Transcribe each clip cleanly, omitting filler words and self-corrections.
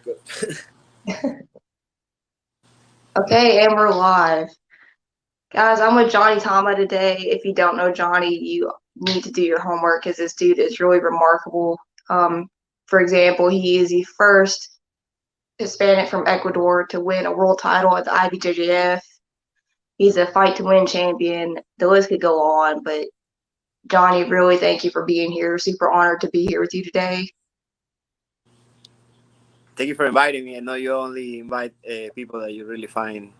good. Okay, and we're live. Guys, I'm with Johnny Tama today. If you don't know Johnny, you need to do your homework because this dude is really remarkable. For example, he is the first Hispanic from Ecuador to win a world title at the IBJJF. He's a fight to win champion. The list could go on, but Johnny, really thank you for being here. Super honored to be here with you today. Thank you for inviting me. I know you only invite people that you really find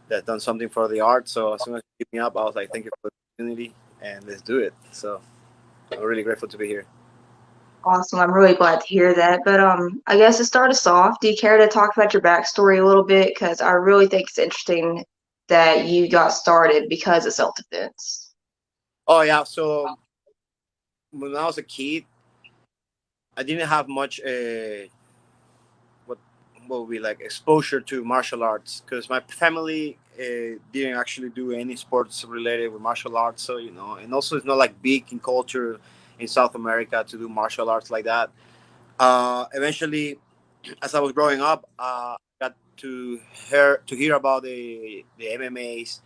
that done something for the art. So as soon as you hit me up, I was like, thank you for the opportunity and let's do it. So I'm really grateful to be here. Awesome. I'm really glad to hear that. But I guess to start us off, do you care to talk about your backstory a little bit? Because I really think it's interesting that you got started because of self-defense. Oh yeah. So when I was a kid, I didn't have much what would be like exposure to martial arts because my family didn't actually do any sports related with martial arts. So and also it's not like big in culture in South America to do martial arts like that. Eventually, as I was growing up, I got to hear about the MMAs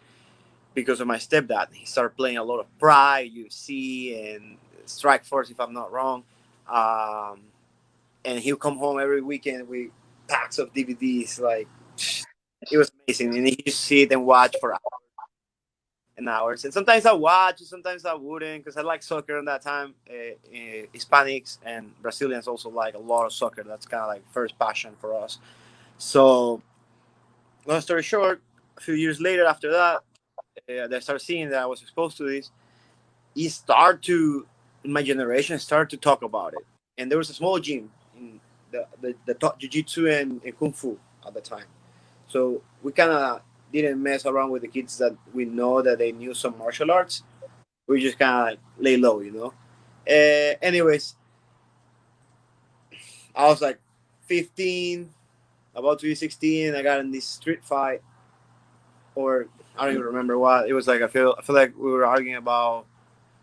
because of my stepdad. He started playing a lot of Pride, UFC, and Strike Force, if I'm not wrong. Um, and he'll come home every weekend with packs of DVDs. Like it was amazing, and he just sit and watch for hours and hours. And sometimes I watch, and sometimes I wouldn't, because I like soccer in that time. Hispanics and Brazilians also like a lot of soccer. That's kind of like first passion for us. So, long story short, a few years later after that, they started seeing that I was exposed to this. It started to, in my generation, started to talk about it. And there was a small gym in the taught jiu-jitsu and kung fu at the time. So we kind of didn't mess around with the kids that we know that they knew some martial arts. We just kind of like lay low. Anyways, I was like 15, about to be 16. I got in this street fight, or I don't even remember what it was like. I feel like we were arguing about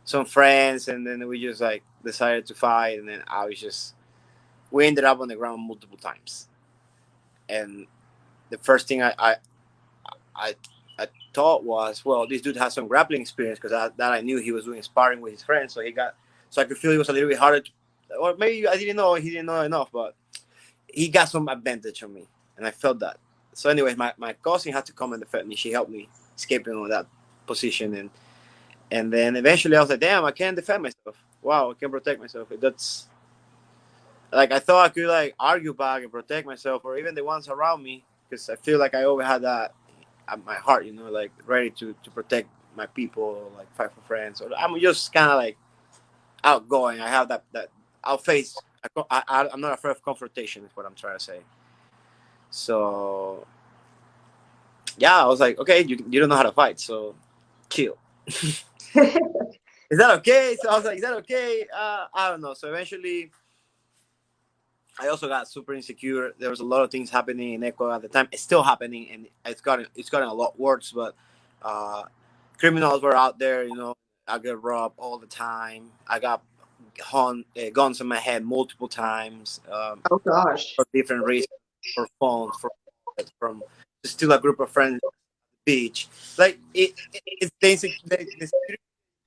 some friends, and then we just like decided to fight, and then I was just we ended up on the ground multiple times. And the first thing I, I thought was, well, this dude has some grappling experience because that I knew he was doing sparring with his friends, so I could feel it was a little bit harder, or maybe I didn't know he didn't know enough, but he got some advantage on me, and I felt that. So, anyways, my cousin had to come and defend me. She helped me escaping on that position, and then eventually I was like, damn, I can't defend myself. Wow, I can protect myself. That's like I thought I could like argue back and protect myself, or even the ones around me, because I feel like I always had that at my heart, like ready to protect my people, like fight for friends. Or I'm just kind of like outgoing. I have that I'll face. I'm not afraid of confrontation. Is what I'm trying to say. So yeah, I was like, okay, you don't know how to fight, so chill. Is that okay? So I was like, is that okay? I don't know. So eventually, I also got super insecure. There was a lot of things happening in Ecuador at the time. It's still happening, and it's gotten a lot worse. But uh, criminals were out there. I got robbed all the time. I got guns in my head multiple times Oh gosh. for different reasons, for phones, from to steal a group of friends at the beach. Like it's the security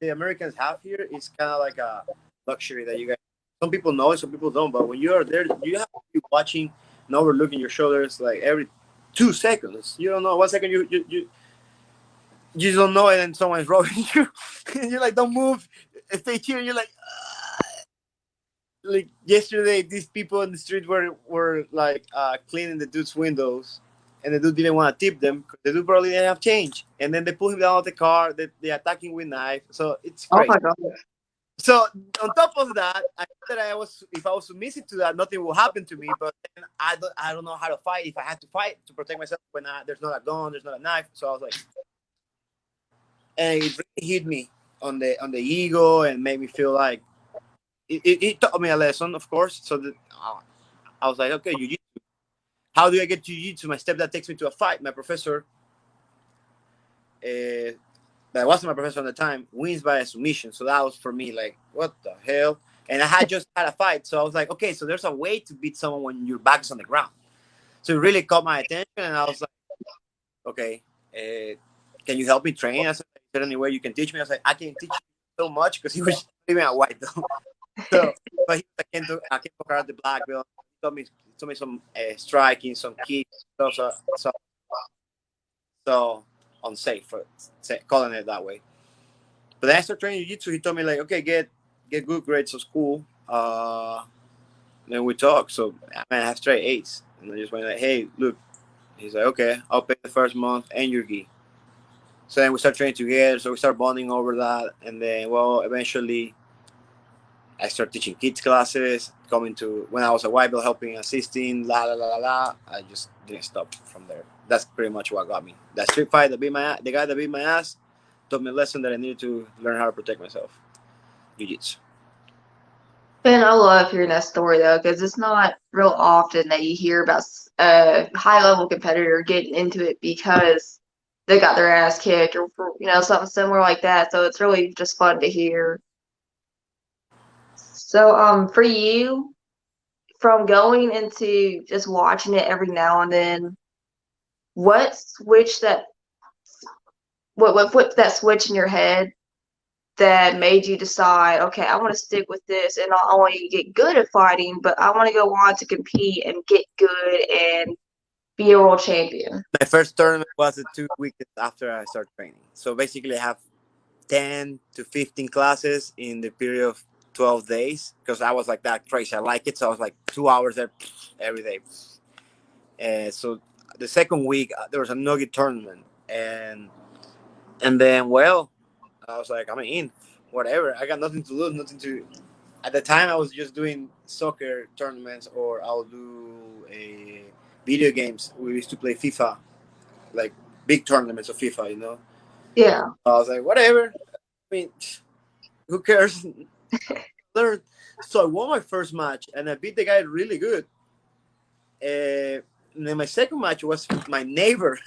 the Americans have here is kind of like a luxury that you guys. Some people know it, some people don't. But when you are there, you have to be watching, and overlooking your shoulders like every 2 seconds. You don't know. 1 second you don't know it, and someone's robbing you, and you're like, don't move, stay here. And you're like yesterday, these people in the street were like cleaning the dude's windows, and the dude didn't want to tip them 'cause the dude probably didn't have change, and then they pull him down of the car. They attack him with knife. So it's Oh crazy. my gosh. So on top of that, I thought that if I was submissive to that, nothing will happen to me. But then I don't know how to fight. If I had to fight to protect myself when there's not a gun, there's not a knife. So I was like, and it really hit me on the ego and made me feel like it taught me a lesson, of course. So that I was like, okay, how do I get jiu-jitsu? My stepdad takes me to a fight. My professor, that wasn't my professor at the time, wins by a submission. So that was for me like, what the hell? and I had just had a fight. So I was like, okay, so there's a way to beat someone when your back's on the ground. So it really caught my attention, and I was like, okay, can you help me train? I said, is there any way you can teach me? I was like, I can teach you so much because he was living at white though. So, but he was like, I can't poke out the black belt. He told me some striking, some kicks, stuff. So unsafe for calling it that way. But then I started training jiu-jitsu. He told me like, okay, get good grades at school. Then we talked. So I have straight eights, and I just went like, hey, look. He's like, okay, I'll pay the first month and your gi. So then we start training together. So we start bonding over that, and then eventually I started teaching kids classes. Coming to when I was a white belt, helping, assisting, la la la la la. I just didn't stop from there. That's pretty much what got me. That street fight that beat my ass, the guy that beat my ass, taught me a lesson that I needed to learn how to protect myself. Jiu-jitsu. And I love hearing that story though, because it's not real often that you hear about a high level competitor getting into it because they got their ass kicked or for, something similar like that. So it's really just fun to hear. So for you, from going into just watching it every now and then, what switch that what flipped that switch in your head that made you decide, okay, I want to stick with this and not only get good at fighting, but I want to go on to compete and get good and be a world champion? My first tournament was 2 weeks after I started training. So basically, I have 10 to 15 classes in the period of 12 days because I was like that crazy. I like it. So I was like 2 hours there every day. So the second week, there was a nugget tournament. And then, I was like, I'm in. Whatever. I got nothing to lose, nothing to. At the time, I was just doing soccer tournaments or I'll do a video games. We used to play FIFA, like big tournaments of FIFA. Yeah. I was like, whatever. I mean, who cares? Learn. So I won my first match and I beat the guy really good. And then my second match was my neighbor.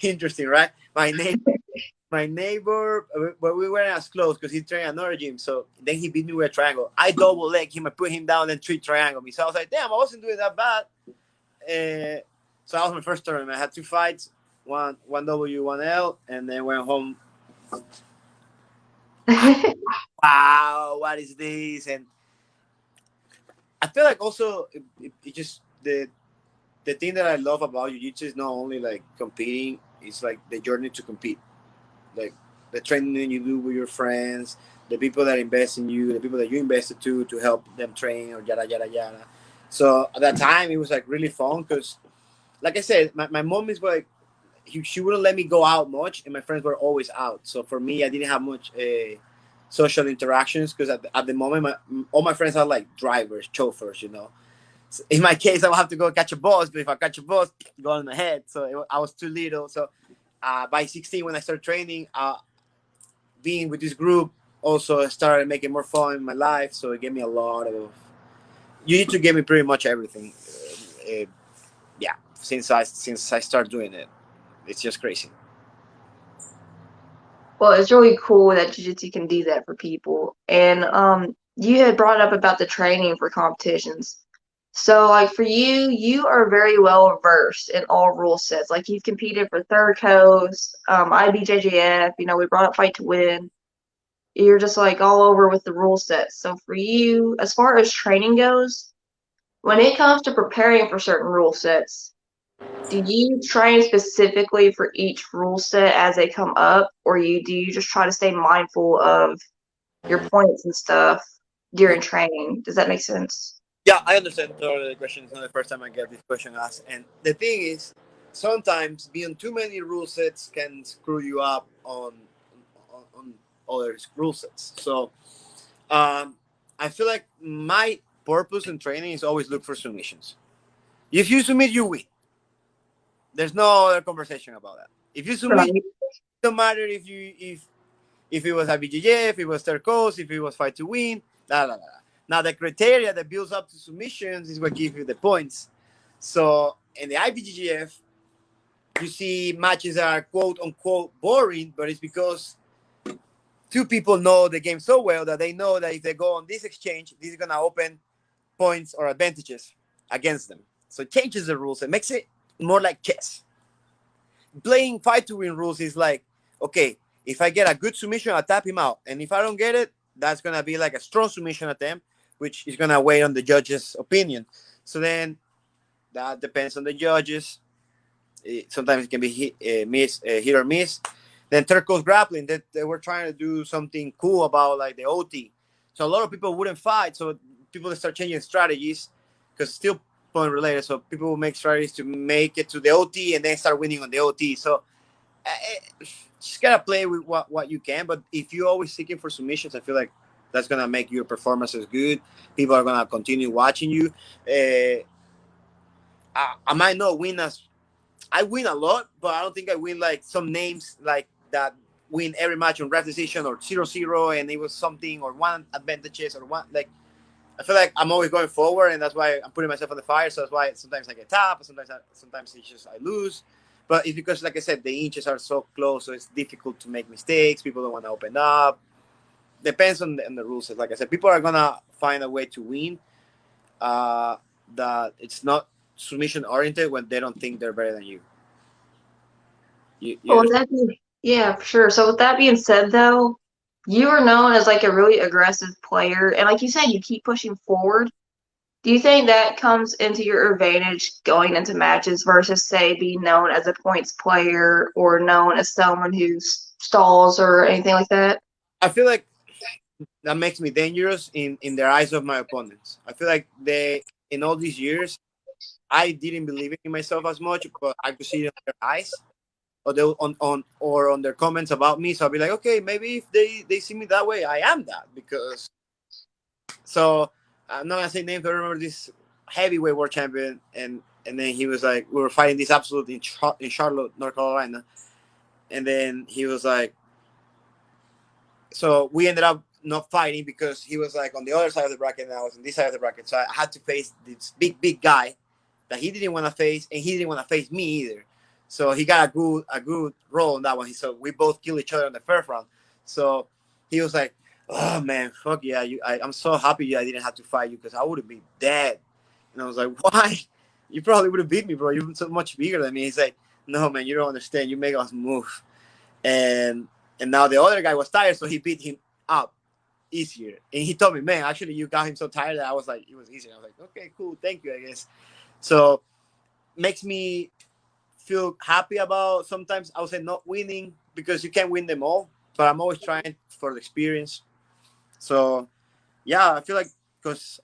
Interesting, right? My neighbor, but we weren't as close because he trained another gym. So then he beat me with a triangle. I double leg him, I put him down, and three triangle me. So I was like, damn, I wasn't doing that bad. So that was my first tournament. I had two fights, one W, one L, and then went home. Wow, what is this? And I feel like also it just the thing that I love about jiu-jitsu is not only like competing, it's like the journey to compete. Like the training you do with your friends, the people that invest in you, the people that you invested to help them train or yada yada yada. So at that time it was like really fun because like I said, my mom is like she wouldn't let me go out much and my friends were always out. So for me I didn't have much social interactions because at the moment all my friends are like drivers, chauffeurs. So in my case, I will have to go catch a bus, but if I catch a bus, go in my head. So I was too little. So by 16, when I started training, being with this group also started making more fun in my life. So it gave me a lot of. You need to give me pretty much everything. Yeah, since I started doing it, it's just crazy. Well, it's really cool that jiu-jitsu can do that for people. And you had brought up about the training for competitions. So, like for you, you are very well versed in all rule sets. Like you've competed for Third Coast, IBJJF. We brought up Fight to Win. You're just like all over with the rule sets. So for you, as far as training goes, when it comes to preparing for certain rule sets, do you train specifically for each rule set as they come up, or do you just try to stay mindful of your points and stuff during training? Does that make sense? Yeah, I understand totally the question. It's not the first time I get this question asked. And the thing is, sometimes being too many rule sets can screw you up on other rule sets. So I feel like my purpose in training is always look for submissions. If you submit, you win. There's no other conversation about that. If you submit, Right. it don't matter if it was a BJJ, if it was third coast, if it was fight to win. La, la, la. Now the criteria that builds up to submissions is what gives you the points. So in the IBGGF, you see matches that are quote unquote boring, but it's because two people know the game so well that they know that if they go on this exchange, this is gonna open points or advantages against them. So it changes the rules and makes it more like chess. Playing fight to win rules is like, okay, if I get a good submission, I'll tap him out. And if I don't get it, that's gonna be like a strong submission attempt, which is gonna weigh on the judge's opinion. So then that depends on the judges. Sometimes it can be hit or miss. Then third goes grappling. That they were trying to do something cool about like the OT. So a lot of people wouldn't fight. So people start changing strategies because it's still point related. So people will make strategies to make it to the OT and then start winning on the OT. So just gotta play with what you can. But if you're always seeking for submissions, I feel like that's gonna make your performances good. People are gonna continue watching you. I might not win as I win a lot, but I don't think I win like some names like that win every match on ref decision or 0-0 and it was something or one advantages or one like I feel like I'm always going forward and that's why I'm putting myself on the fire. So that's why sometimes I get tapped, sometimes it's just I lose. But it's because like I said, the inches are so close, so it's difficult to make mistakes. People don't want to open up. Depends on the rules. Like I said, people are gonna find a way to win. That it's not submission oriented when they don't think they're better than you. You Well, understand? yeah, for sure. So with that being said, though, you are known as like a really aggressive player, and like you said, you keep pushing forward. Do you think that comes into your advantage going into matches versus, say, being known as a points player or known as someone who stalls or anything like that? I feel like that makes me dangerous in their eyes of my opponents. I feel like they in all these years I didn't believe in myself as much, but I could see it in their eyes or they on their comments about me. So I'll be like, okay, maybe if they see me that way, I am that because. So I'm not gonna say names, but I remember this heavyweight world champion, and then he was like, we were fighting this absolute in Charlotte, North Carolina, and then he was like, so we ended up not fighting because he was like on the other side of the bracket and I was on this side of the bracket. So I had to face this big guy that he didn't want to face and he didn't want to face me either. So he got a good role in that one. So we both killed each other in the first round. So he was like, "Oh man, fuck yeah! I'm so happy I didn't have to fight you because I would have been dead." And I was like, "Why? You probably would have beat me, bro. You're so much bigger than me." He's like, "No, man, you don't understand. You make us move." And and now the other guy was tired, so he beat him up easier. And he told me, man, actually you got him so tired that I was like, it was easier. I was like, okay, cool, thank you, I guess. So makes me feel happy about sometimes I would say not winning because you can't win them all, but I'm always trying for the experience. So yeah, I feel like because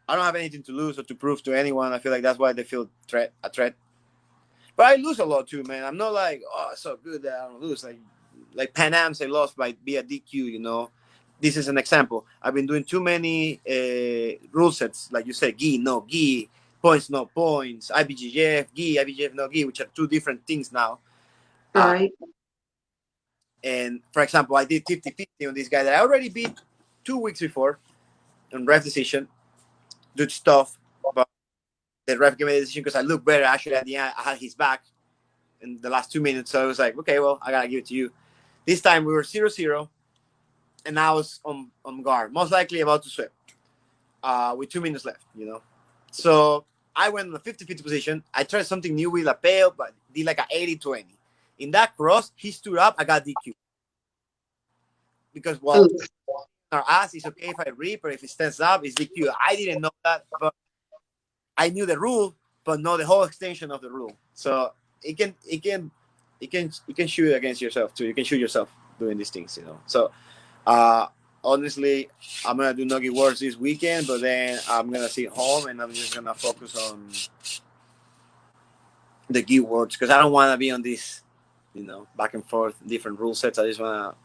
I don't have anything to lose or to prove to anyone, I feel like that's why they feel a threat. But I lose a lot too, man. I'm not like, oh, it's so good that I don't lose. Like Pan Am's, I lost by via DQ. This is an example. I've been doing too many rule sets, like you said, gi no gi, points no points, IBGF gi, IBGF no gi, which are two different things now. Uh, Right. and for example, I did 50-50 on this guy that I already beat 2 weeks before on ref decision. Good stuff, but the ref gave me the decision because I looked better. Actually, at the end, I had his back in the last 2 minutes. So I was like, okay, well, I gotta give it to you. This time we were 0-0, and I was on guard, most likely about to sweep, with 2 minutes left. So I went in the 50-50 position. I tried something new with Lapel, but did like an 80-20. In that cross, he stood up, I got DQ. Because, well, Ooh. our ass is okay if I rip, or if he stands up, it's DQ. I didn't know that, but I knew the rule, but not the whole extension of the rule. So you can shoot against yourself too. You can shoot yourself doing these things. So uh, honestly, I'm gonna do Nugget Wars this weekend, but then I'm gonna sit home and I'm just gonna focus on the Gi Words because I don't want to be on this back and forth different rule sets. I just wanna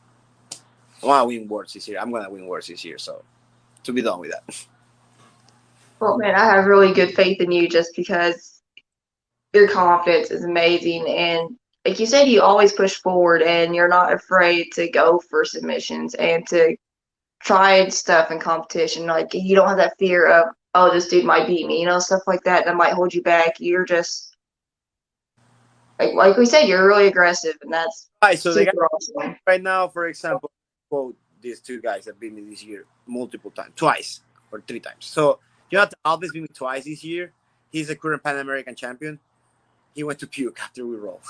win Words this year. I'm gonna win Words this year, so to be done with that. Well, man, I have really good faith in you just because your confidence is amazing. And like you said, you always push forward and you're not afraid to go for submissions and to try stuff in competition. Like you don't have that fear of, oh, this dude might beat me, stuff like that that might hold you back. You're just like we said, you're really aggressive, and that's All right, so the guy super awesome. right now, for example. quote these two guys that beat me this year multiple times, twice or three times. So Jonathan Alves beat me twice this year. He's a current Pan American champion. He went to puke after we roll.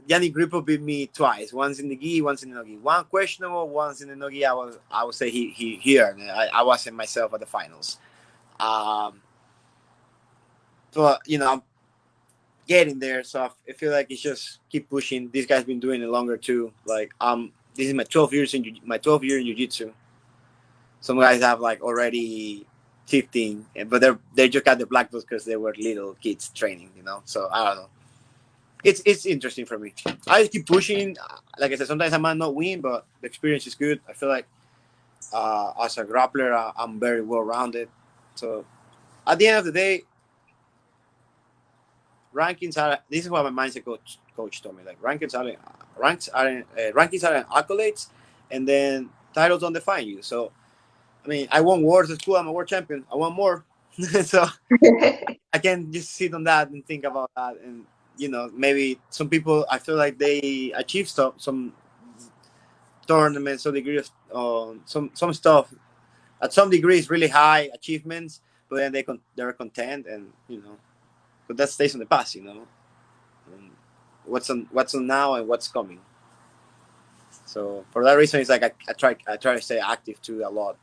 Yanni Grippo beat me twice. Once in the gi, once in the nogi. One questionable, once in the nogi. I would say he earned it. I wasn't myself at the finals. Um, but I'm getting there. So I feel like it's just keep pushing. This guy's been doing it longer too. Like this is my 12 years in my 12th year in jiu-jitsu. Some guys have like already 15, but they just got the black belts because they were little kids training. So I don't know. It's interesting for me. I just keep pushing. Like I said, sometimes I might not win, but the experience is good. I feel like as a grappler, I'm very well rounded. So at the end of the day, rankings are. This is what my mindset coach told me. Like rankings are accolades, and then titles don't define you. So I mean, I won wars at school. I'm a world champion. I want more. So I can just sit on that and think about that. And maybe some people, I feel like they achieve stuff, some tournaments, some degree of some stuff at some degrees, really high achievements, but then they're content, and but that stays in the past. And what's on now and what's coming. So for that reason, it's like I try to stay active too a lot.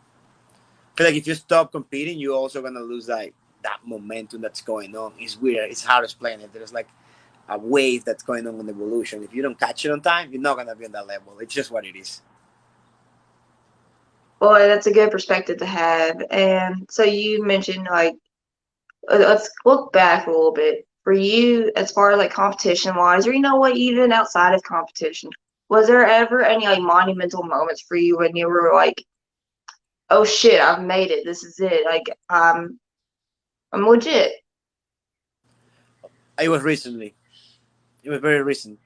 Because like if you stop competing, you're also gonna lose like that momentum that's going on. It's weird. It's hard to explain it. There's like a wave that's going on in evolution. If you don't catch it on time, you're not gonna be on that level. It's just what it is. Boy, that's a good perspective to have. And so you mentioned like let's look back a little bit. For you, as far as like competition wise, or what, even outside of competition, was there ever any like monumental moments for you when you were like, oh shit, I've made it. This is it. Like I'm legit. It was recently. It was very recent.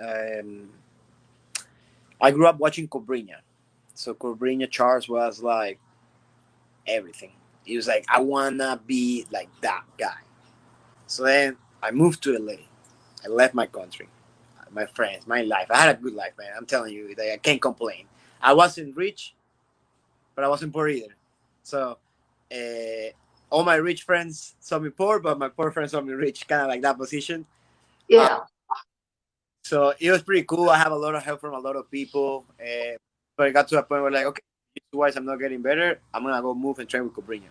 Um, I grew up watching Cobrinha. So Cobrinha Charles was like everything. He was like, I wanna be like that guy. So then I moved to LA. I left my country, my friends, my life. I had a good life, man. I'm telling you, I can't complain. I wasn't rich, but I wasn't poor either. So all my rich friends saw me poor, but my poor friends saw me rich, kind of like that position. Uh, Yeah. so it was pretty cool. I have a lot of help from a lot of people, but it got to a point where like, okay, otherwise I'm not getting better. I'm gonna go move and train with Cobrinha.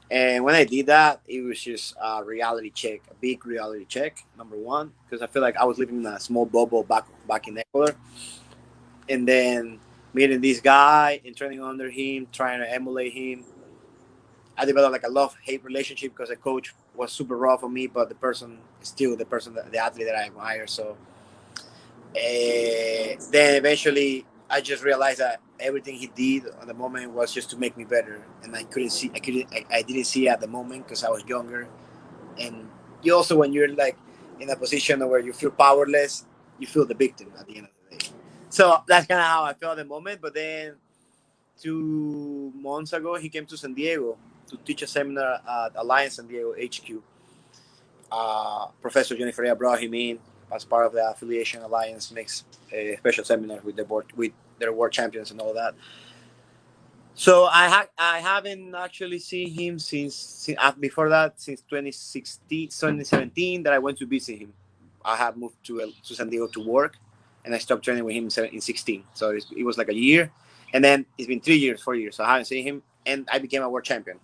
And when I did that, it was just a reality check, a big reality check. Number one, because I feel like I was living in a small bubble back in Ecuador, and then meeting this guy and training under him, trying to emulate him. I developed like a love hate relationship because the coach was super rough on me, but the person is still the athlete that I admire. So then eventually I just realized that everything he did at the moment was just to make me better, and I didn't see it at the moment because I was younger. And you also, when you're like in a position where you feel powerless, you feel the victim at the end of the day. So that's kind of how I felt at the moment. But then 2 months ago, he came to San Diego to teach a seminar at Alliance San Diego HQ. Professor Jennifer Ferreira brought him in as part of the affiliation alliance, makes a special seminar with the board, with their world champions and all that. So I haven't actually seen him since before that, since 2016 2017 that I went to visit him. I have moved to San Diego to work, and I stopped training with him in 16. So it was like a year, and then it's been 3 years, 4 years. So I haven't seen him, and I became a world champion.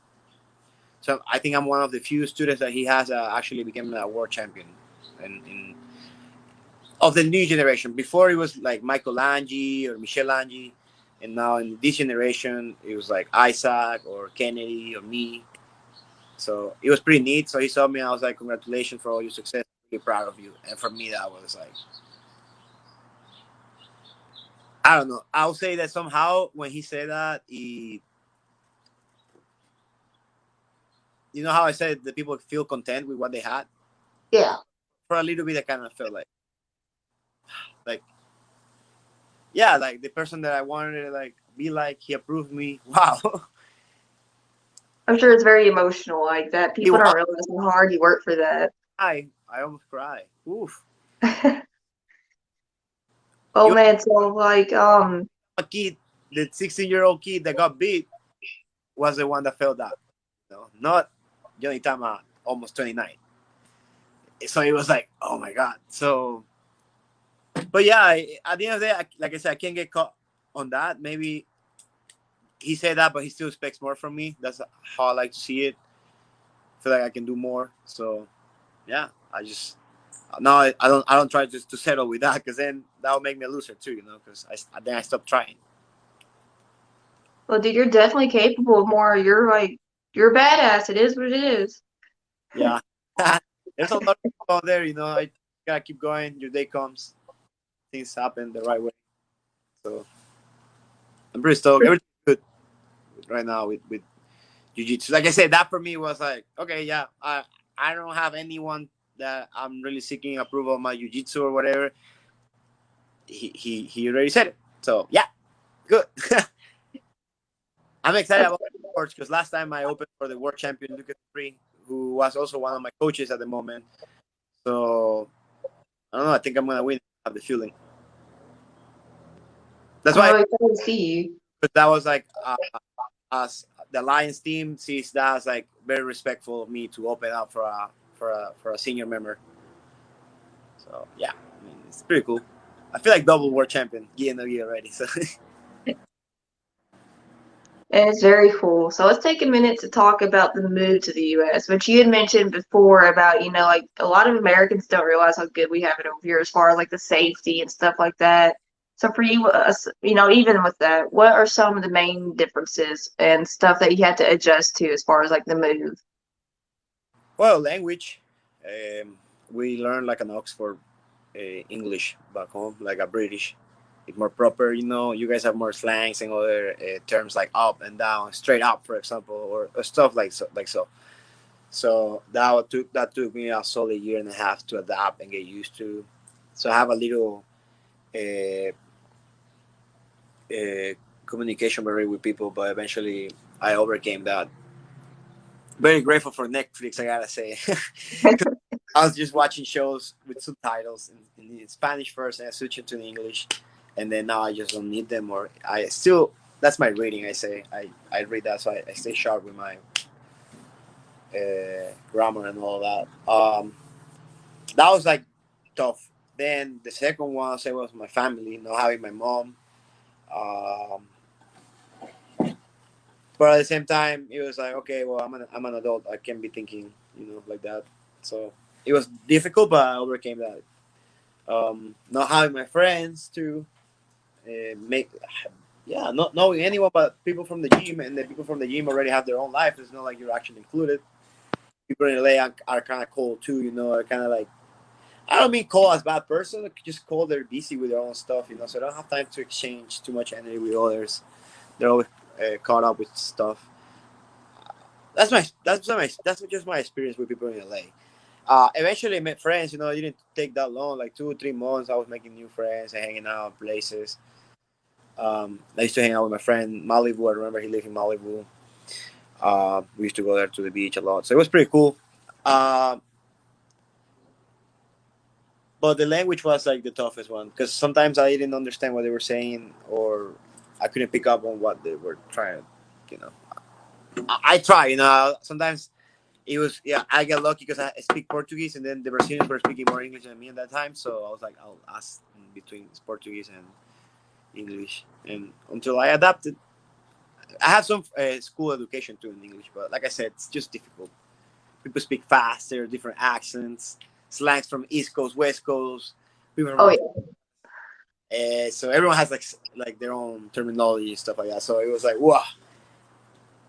So I think I'm one of the few students that he has actually became a world champion, in of the new generation. Before it was like Michael Lange or Michel Lange, and now in this generation it was like Isaac or Kennedy or me. So it was pretty neat. So he saw me, and I was like, "Congratulations for all your success. I'm really proud of you." And for me, that was like, I don't know. I'll say that somehow when he said that, you know how I said that people feel content with what they had. Yeah. For a little bit, I kind of felt like yeah, like the person that I wanted to like be like, he approved me. Wow. I'm sure it's very emotional like that. He People don't was. realize how hard you work for that. I almost cry. Oof. Oh You man, so like a kid, the 16-year-old kid that got beat was the one that fell down. Not Johnny Tama, almost 29. So it was like, oh my god. So, but yeah, at the end of the day, like I said, I can't get caught on that. Maybe he said that, but he still expects more from me. That's how I like to see it. I feel like I can do more. So yeah, I just now I don't try to settle with that because then that will make me a loser too. Because then I stop trying. well dude, you're definitely capable of more. You're a badass. It is what it is. Yeah, there's a lot of people out there. I gotta keep going. Your day comes, things happen the right way. So I'm pretty stoked. Everything's good right now with jiu-jitsu. Like I said, that for me was like, okay, yeah, I don't have anyone that I'm really seeking approval of my jiu-jitsu or whatever. He already said it. So yeah, good. I'm excited That's about sports because last time I opened for the world champion Lucas Free, who was also one of my coaches at the moment. So I don't know. I think I'm gonna win. I have the feeling. That's I'm why really excited to see you. that was like us. The Lions team sees that as like very respectful of me to open up for a senior member. So yeah, I mean it's pretty cool. I feel like double world champion, year no year already. So And it's very cool. So let's take a minute to talk about the move to the US, which you had mentioned before about, like a lot of Americans don't realize how good we have it over here as far as like the safety and stuff like that. So for you, even with that, what are some of the main differences and stuff that you had to adjust to as far as like the move? well, language. Um, we learn like an Oxford English back home, like a British. It's more proper, You guys have more slangs and other terms like up and down, straight up, for example, or stuff like so. So that took me a solid year and a half to adapt and get used to. So I have a little uh, uh, communication barrier with people, but eventually I overcame that. Very grateful for Netflix, I gotta say. I was just watching shows with subtitles in Spanish first, and I switched it to English, and then now I just don't need them. Or I still that's my reading. I say I read that, so I stay sharp with my grammar and all that. That was like tough. Then the second one I say was my family, not having my mom. Um, but at the same time, it was like okay, well I'm an adult. I can't be thinking like that. So it was difficult, but I overcame that. Not having my friends to make not knowing anyone but people from the gym, and the people from the gym already have their own life. It's not like you're actually included. People in LA are kind of cold too, are kind of like, I don't mean cold as bad person, just cold. They're busy with their own stuff, so they don't have time to exchange too much energy with others. They're always caught up with stuff. That's just my experience with people in LA. Eventually I met friends. It didn't take that long, like 2 or 3 months. I was making new friends and hanging out places. I used to hang out with my friend Malibu. I remember he lived in Malibu. We used to go there to the beach a lot, so it was pretty cool. Uh, but the language was like the toughest one because sometimes I didn't understand what they were saying, or I couldn't pick up on what they were trying. You know, I try. Sometimes it was I get lucky because I speak Portuguese, and then the Brazilians were speaking more English than me at that time. So I was like, I'll ask in between Portuguese and English, and until I adapted. I have some school education too in English, but like I said, it's just difficult. People speak faster, different accents, slangs from East Coast, West Coast, people Oh from yeah. so everyone has like their own terminology and stuff like that. So it was like, wow.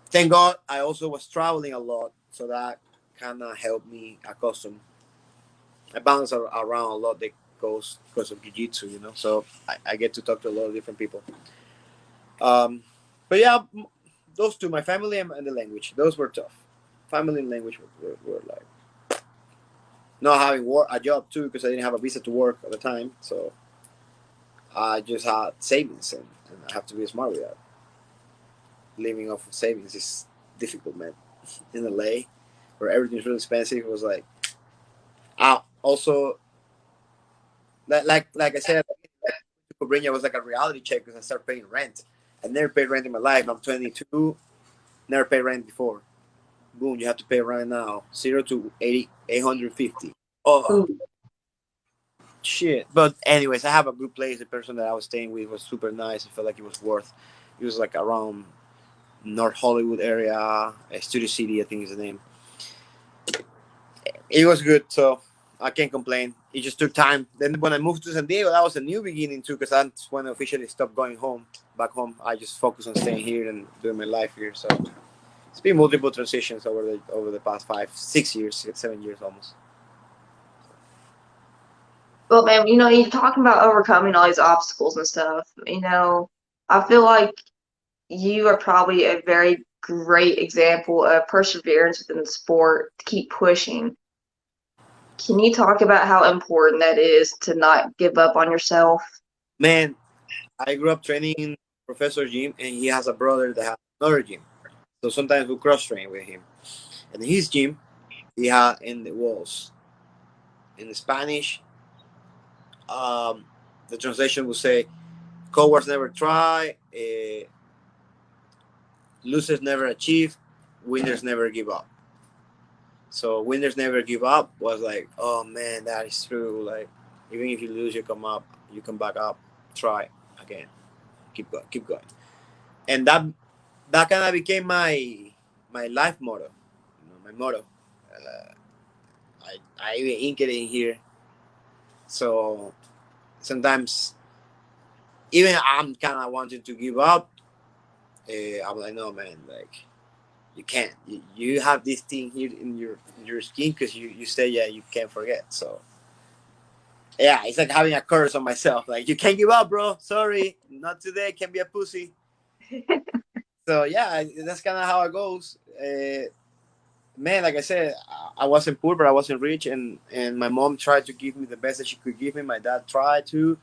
Thank God I also was traveling a lot, so that kind of helped me accustom. I bounce around a lot because of jiu-jitsu, So I get to talk to a lot of different people. Um, but yeah, those two, my family and the language, those were tough. Family and language were like not having a job too because I didn't have a visa to work at the time. So I just had savings, and I have to be smart with that. Living off of savings is difficult, man. In LA, where everything's really expensive, it was like also like I said, Cobreña was like a reality check because I started paying rent. I never paid rent in my life. I'm 22, never paid rent before. Boom, you have to pay rent now. 0 to 80, 850. Oh, Ooh. shit. But anyways, I have a good place. The person that I was staying with was super nice. I felt like it was worth. It was like around North Hollywood area, Studio City, I think is the name. It was good, so I can't complain. It just took time. Then when I moved to San Diego, that was a new beginning too, because that's when I officially stopped going home, back home. I just focused on staying here and doing my life here. So it's been multiple transitions over the past 5, 6 years, 7 years almost. Well, man, you're talking about overcoming all these obstacles and stuff. I feel like you are probably a very great example of perseverance within the sport to keep pushing. Can you talk about how important that is to not give up on yourself? Man, I grew up training in Professor Gym, and he has a brother that has another gym. So sometimes we cross train with him. And his gym, he had in the walls. In Spanish, um, the translation would say, "Cowards never try, losers never achieve, winners never give up." So winners never give up was like, oh man, that is true. Like even if you lose, you come up, you come back up, try again, keep going, and that kind of became my life motto, my motto. Uh, I even ink it in here. So sometimes even I'm kind of wanting to give up. I'm like, no man, like you can't. You have this thing here in your skin because you say yeah you can't forget. So yeah, it's like having a curse on myself. Like you can't give up, bro. Sorry, not today. Can be a pussy. So yeah, that's kind of how it goes. Man, like I said, I wasn't poor, but I wasn't rich, and my mom tried to give me the best that she could give me. My dad tried to.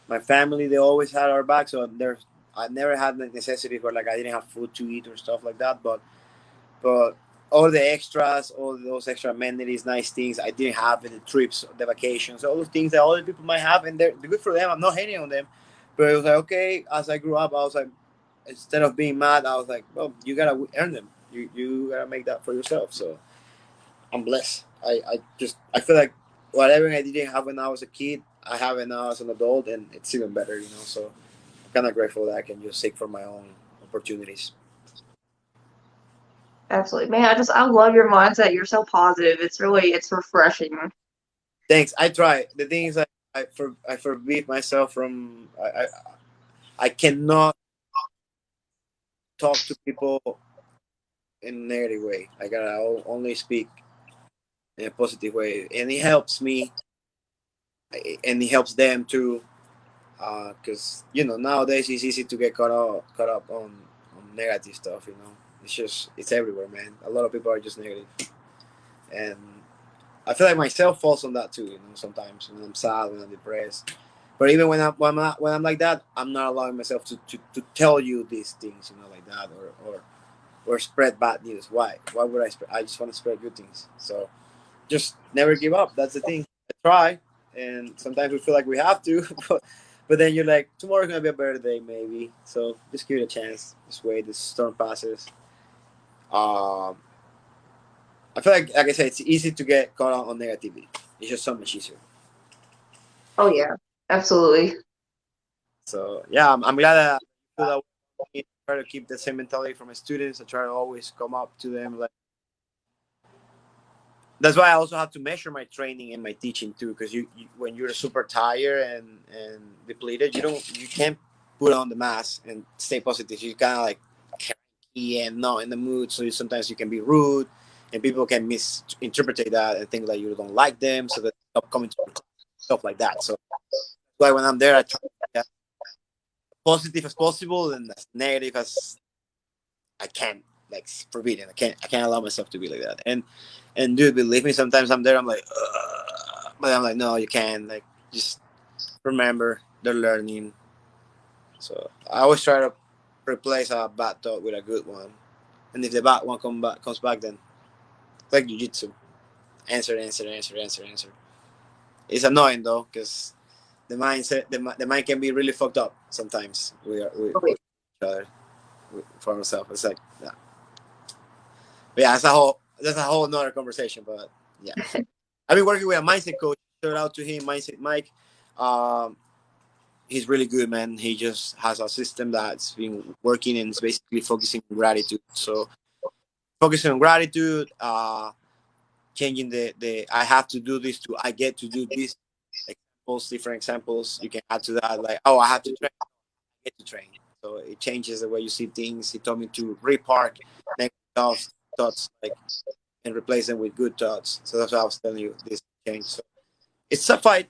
My family, they always had our back. So there's I never had the necessity for like I didn't have food to eat or stuff like that. But all the extras, all those extra amenities, nice things I didn't have in the trips, the vacations, all those things that other people might have, and they're good for them. I'm not hating on them, but it was like okay. As I grew up, I was like, instead of being mad, I was like, well, you gotta earn them. You gotta make that for yourself. So I'm blessed. I feel like whatever I didn't have when I was a kid, I have it now as an adult, and it's even better. So I'm kind of grateful that I can just seek for my own opportunities. Absolutely, man. I love your mindset. You're so positive. It's refreshing. Thanks. I try. The thing is, I forbid myself from. I cannot talk to people in a negative way. I gotta only speak in a positive way, and it helps me, and it helps them too. Because nowadays it's easy to get caught up on negative stuff. It's everywhere, man. A lot of people are just negative, and I feel like myself falls on that too. Sometimes when I'm sad, when I'm depressed. But even when I'm like that, I'm not allowing myself to tell you these things, like that, or spread bad news. Why? Why would I spread? I just want to spread good things. So just never give up. That's the thing. I try, and sometimes we feel like we have to, but then you're like, tomorrow's gonna be a better day, maybe. So just give it a chance. Just wait. This storm passes. Um, I feel like I said, it's easy to get caught on negativity. It's just so much easier. Oh yeah, absolutely. So yeah, I'm glad that I feel that way. I try to keep the same mentality for my students. I try to always come up to them like. That's why I also have to measure my training and my teaching too, because when you're super tired and depleted, you can't put on the mask and stay positive. You kind of like cranky and not in the mood, so sometimes you can be rude, and people can misinterpret that and think that you don't like them, so that stop coming to stuff like that. So that's why when I'm there, I try to be as positive as possible and as negative as I can't. Like forbidden. I can't allow myself to be like that. And dude, believe me, sometimes I'm there. I'm like, ugh. But I'm like, no, you can't. Like, just remember they're learning. So I always try to replace a bad thought with a good one. And if the bad one comes back, then it's like jujitsu. Answer, answer, answer, answer, answer. It's annoying though, because the mindset, the mind can be really fucked up sometimes. We each other for ourselves. It's like, yeah. But yeah, that's a whole another conversation. But yeah, I've been working with a mindset coach. Shout out to him, Mindset Mike. Um, he's really good, man. He just has a system that's been working and it's basically focusing on gratitude. So focusing on gratitude, changing the I have to do this to I get to do this. Examples, different examples you can add to that. Like, oh, I have to train, I get to train. So it changes the way you see things. He told me to repark negative thoughts, like, and replace them with good thoughts. So that's why I was telling you this change. So it's a fight.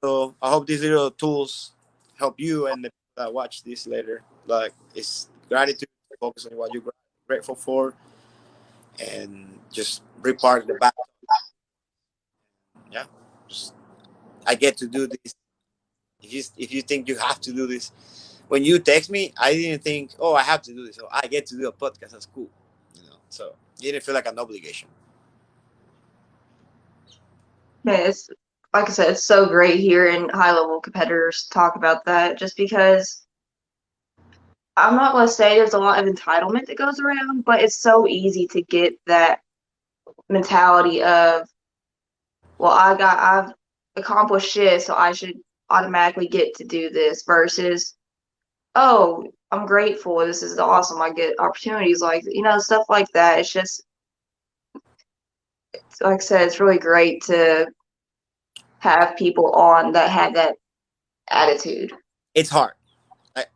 So I hope these little tools help you and the people that watch this later. Like, it's gratitude, focus on what you're grateful for, and just repark the back. Yeah, just I get to do this. If you think you have to do this, when you text me, I didn't think, oh, I have to do this. So I get to do a podcast. That's cool, So it didn't feel like an obligation. Man, it's like I said, it's so great hearing high level competitors talk about that just because I'm not going to say there's a lot of entitlement that goes around, but it's so easy to get that mentality of, well, I've accomplished this, so I should automatically get to do this versus, oh, I'm grateful. This is awesome. I get opportunities like, stuff like that. It's just, like I said, it's really great to have people on that have that attitude. It's hard,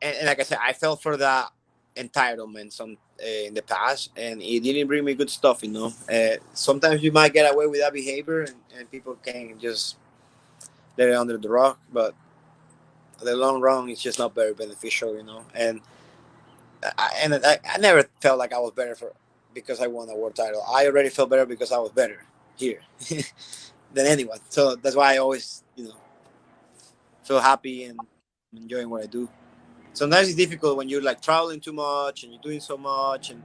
and like I said, I fell for that entitlement in the past, and it didn't bring me good stuff. Sometimes you might get away with that behavior, and people can just let it under the rug, but the long run, it's just not very beneficial. And I never felt like I was better for because I won a world title. I already felt better because I was better here than anyone. So that's why I always, feel happy and enjoying what I do. Sometimes it's difficult when you're like traveling too much and you're doing so much, and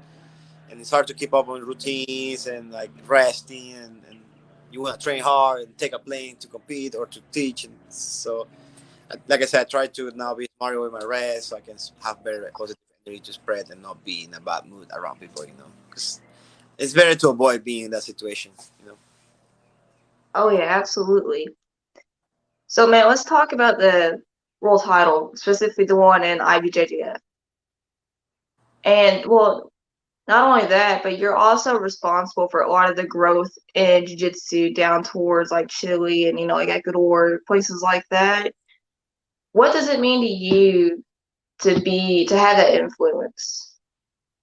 it's hard to keep up on routines and like resting, and you want to train hard and take a plane to compete or to teach. And so, like I said, I try to now be smarter with my rest so I can have better positive energy to spread and not be in a bad mood around people, because it's better to avoid being in that situation. Oh, yeah, absolutely. So, man, let's talk about the world title, specifically the one in IBJJF. And, well, not only that, but you're also responsible for a lot of the growth in jiu-jitsu down towards like Chile and, like Ecuador, places like that. What does it mean to you to have that influence?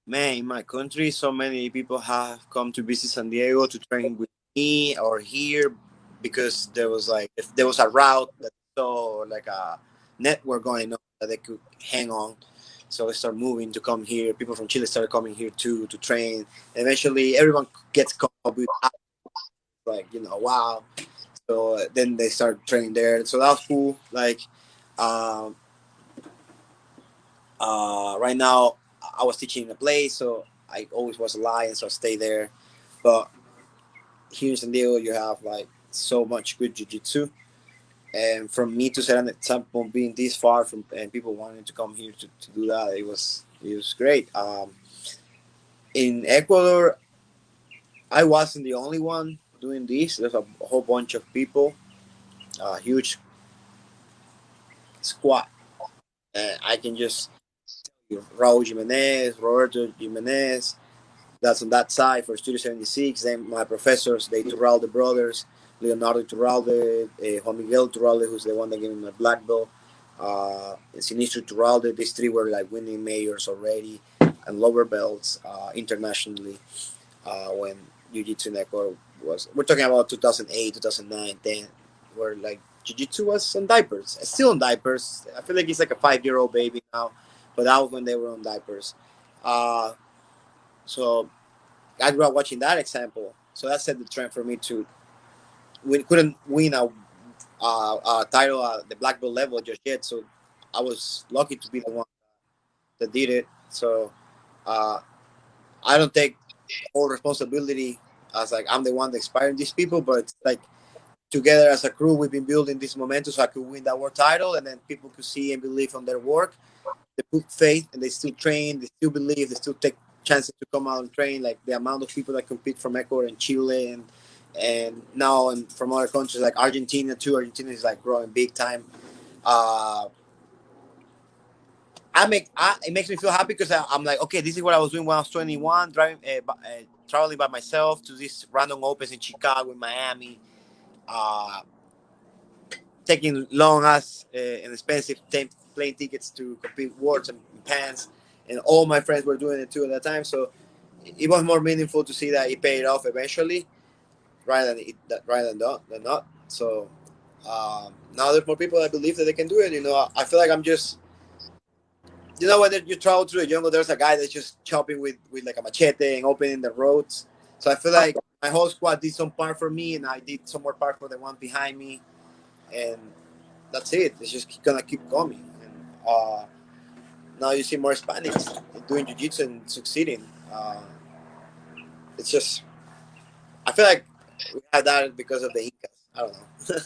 Man, in my country, so many people have come to visit San Diego to train with me or here because there was like if there was a route that saw like a network going on that they could hang on. So they start moving to come here. People from Chile started coming here too to train. Eventually, everyone gets caught up with like wow. So then they start training there. So that was cool. Like um, right now, I was teaching in a place, so I always was a lion, so I stay there. But here in San Diego, you have like so much good jiu-jitsu. And from me to set an example, being this far from and people wanting to come here to do that, it was great. In Ecuador, I wasn't the only one doing this. There's a whole bunch of people, a huge squad. And I can just Raul Jimenez, Roberto Jimenez, that's on that side for Studio 76. Then my professors, the Iturralde brothers, Leonardo Iturralde, Juan Miguel Iturralde, who's the one that gave me my black belt, Sinistro Iturralde. These three were like winning majors already and lower belts internationally when Jiu-Jitsu in Ecuador we're talking about 2008, 2009, 10, where like Jiu-Jitsu was on diapers. It's still on diapers. I feel like it's like a 5-year-old baby now, but that was when they were on diapers. Uh, so I grew up watching that example, so that set the trend for me to. We couldn't win a title at the black belt level just yet, so I was lucky to be the one that did it. So uh, I don't take all responsibility as like I'm the one that inspired these people, but it's like together as a crew, we've been building this momentum so I could win that world title, and then people could see and believe on their work. They put faith and they still train, they still believe, they still take chances to come out and train. Like the amount of people that compete from Ecuador and Chile and now and from other countries like Argentina too. Argentina is like growing big time. Uh, it makes me feel happy because I'm like, okay, this is what I was doing when I was 21, driving, traveling by myself to these random opens in Chicago, in Miami, uh, taking long ass and expensive plane tickets to compete worlds and pants, and all my friends were doing it too at that time. So it was more meaningful to see that it paid off eventually, rather than not. So now there's more people that believe that they can do it. I feel like I'm just when you travel through the jungle, there's a guy that's just chopping with like a machete and opening the roads. So I feel like my whole squad did some part for me, and I did some more part for the one behind me, and that's it. It's just gonna keep coming. And now you see more Hispanics doing jiu-jitsu and succeeding. It's just I feel like we had that because of the Incas. I don't know.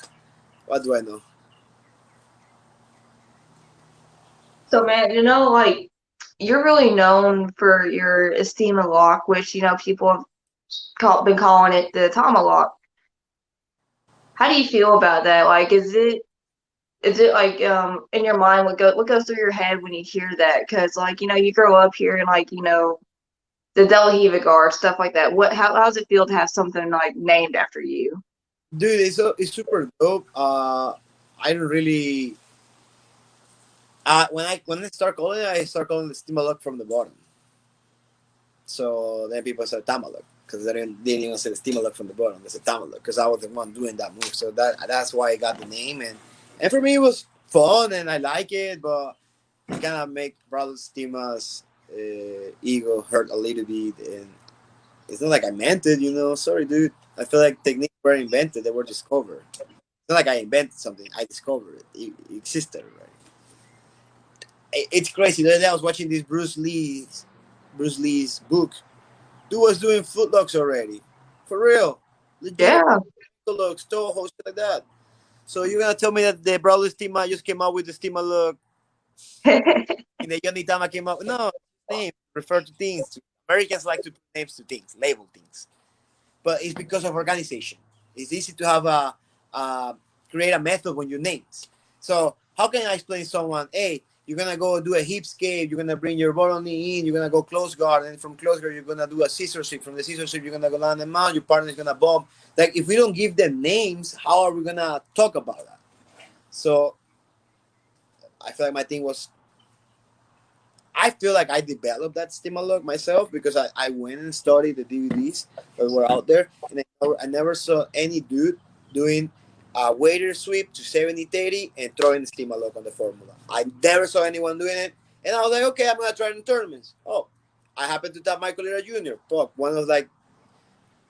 What do I know? So man, like you're really known for your esteem and lock, which people have been calling it the Tama lock. How do you feel about that? Like, is it like in your mind what goes through your head when you hear that? Because like you grow up here and like the Delhi Guard stuff like that. How does it feel to have something like named after you? Dude, it's super dope. I don't really. When I start calling the steam look from the bottom. So then people said Tamaluk because they didn't even say the Steamaluk from the bottom. They said Tamaluk because I was the one doing that move. So that's why I got the name. And for me, it was fun and I like it, but it kind of make Brother Stima's ego hurt a little bit. And it's not like I meant it. Sorry, dude. I feel like techniques were invented, they were discovered. It's not like I invented something, I discovered it. It existed already. It's crazy. The other day I was watching this Bruce Lee's book. Dude was doing footlocks already. For real. Legit Yeah. footlocks, toho, shit like that. So you're gonna tell me that the Brawler Stima just came out with the Stima look and the Johnny Tama came out? No, name refer to things. Americans like to put names to things, label things. But it's because of organization. It's easy to have a create a method when you names. So how can I explain to someone, hey, you're gonna go do a hip escape, you're gonna bring your bottom knee in, you're gonna go close guard, and from close guard you're gonna do a scissor sweep. From the scissor sweep, you're gonna go land and mount, your partner's gonna bomb. Like if we don't give them names, how are we gonna talk about that? So I feel like my thing was I feel like I developed that stimulus myself because I went and studied the DVDs that were out there, and I never saw any dude doing a waiter sweep to 70-30 and throwing the stimulus on the formula. I never saw anyone doing it, and I was like, okay, I'm gonna try it in tournaments. Oh, I happened to tap Michael Lira Jr. Fuck, one of like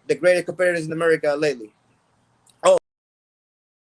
the greatest competitors in America lately.